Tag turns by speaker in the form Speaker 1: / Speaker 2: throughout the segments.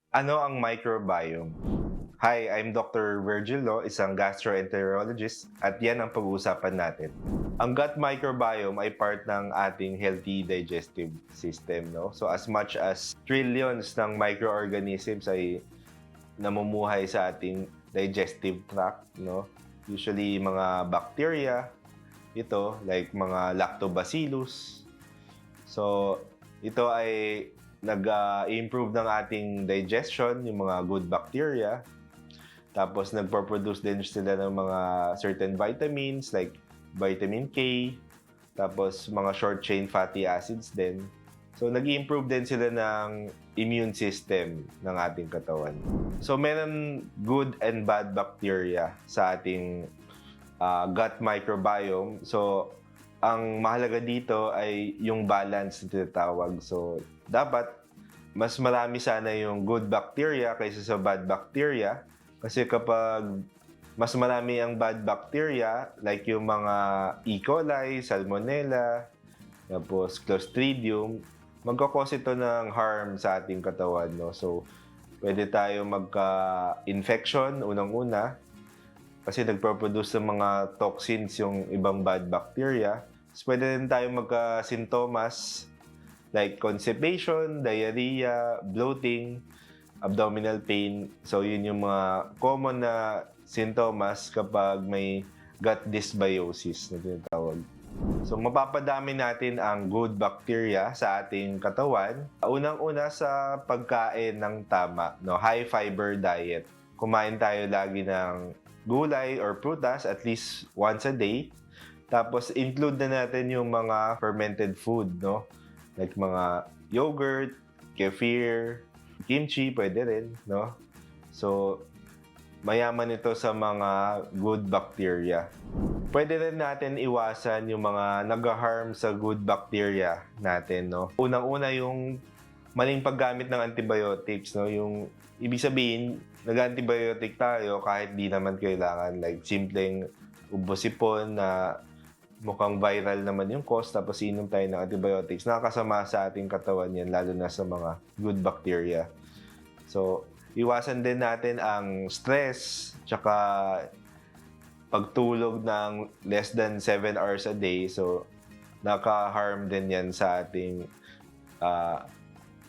Speaker 1: Ano ang microbiome? Hi, I'm Dr. Virgil Lo, isang gastroenterologist at yan ang pag-uusapan natin. Ang gut microbiome ay part ng ating healthy digestive system, no? So as much as trillions ng microorganisms ay namumuhay sa ating digestive tract, no? Usually mga bacteria, ito like mga lactobacillus. So ito ay nag-improve ng ating digestion, yung mga good bacteria. Tapos nagpo-produce din sila ng mga certain vitamins like vitamin K, tapos mga short chain fatty acids din. So nag-improve din sila ng immune system ng ating katawan. So meron good and bad bacteria sa ating gut microbiome. So ang mahalaga dito ay yung balance na tinatawag. So dapat mas marami sana yung good bacteria kaysa sa bad bacteria. Kasi kapag mas marami ang bad bacteria, like yung mga E. coli, Salmonella, tapos Clostridium, magkakos ito ng harm sa ating katawan. No? So, pwede tayo magka-infection unang-una kasi nagpo-produce ng mga toxins yung ibang bad bacteria. So, pwede rin tayo magka-sintomas like constipation, diarrhea, bloating, abdominal pain. So, yun yung mga common na sintomas kapag may gut dysbiosis na tinatawag. So, mapapadami natin ang good bacteria sa ating katawan. Unang-una sa pagkain ng tama, no? High fiber diet. Kumain tayo lagi ng gulay or prutas at least once a day. Tapos, include na natin yung mga fermented food, no? Like mga yogurt, kefir, kimchi, pwede rin, no? So, mayaman ito sa mga good bacteria. Pwede rin natin iwasan yung mga nag-harm sa good bacteria natin, no? Unang-una yung maling paggamit ng antibiotics, no? Yung ibig sabihin, nag-antibiotic tayo kahit di naman kailangan. Like, simpleng ubo-sipon na mukhang viral naman yung cause, tapos inom tayo ng antibiotics. Nakakasama sa ating katawan yan, lalo na sa mga good bacteria. So, iwasan din natin ang stress, tsaka pagtulog ng less than 7 hours a day. So, naka-harm din yan sa ating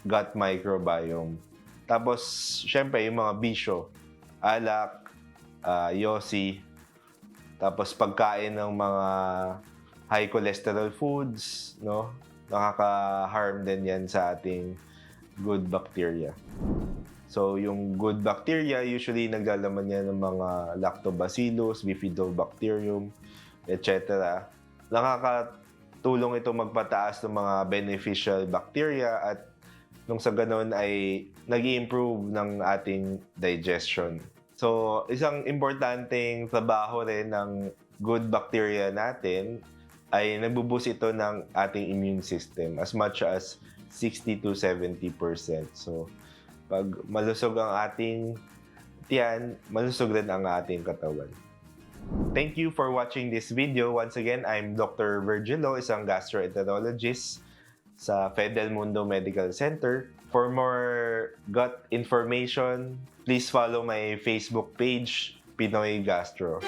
Speaker 1: gut microbiome. Tapos, syempre, yung mga bisyo, alak, yosi, tapos pagkain ng mga high cholesterol foods, no? Nakaka-harm din yan sa ating good bacteria. So, yung good bacteria, usually naglalaman yan ng mga lactobacillus, bifidobacterium, etc. Nakakatulong ito magpataas ng mga beneficial bacteria at nung sa ganun ay nag-i-improve ng ating digestion. So, isang importanteng trabaho rin ng good bacteria natin ay nagbo-boost ito ng ating immune system as much as 60 to 70%. So, pag malusog ang ating tiyan, malusog rin ang ating katawan. Thank you for watching this video. Once again, I'm Dr. Virgil Lo, isang gastroenterologist sa Fidel Mundo Medical Center. For more gut information, please follow my Facebook page, Pinoy Gastro.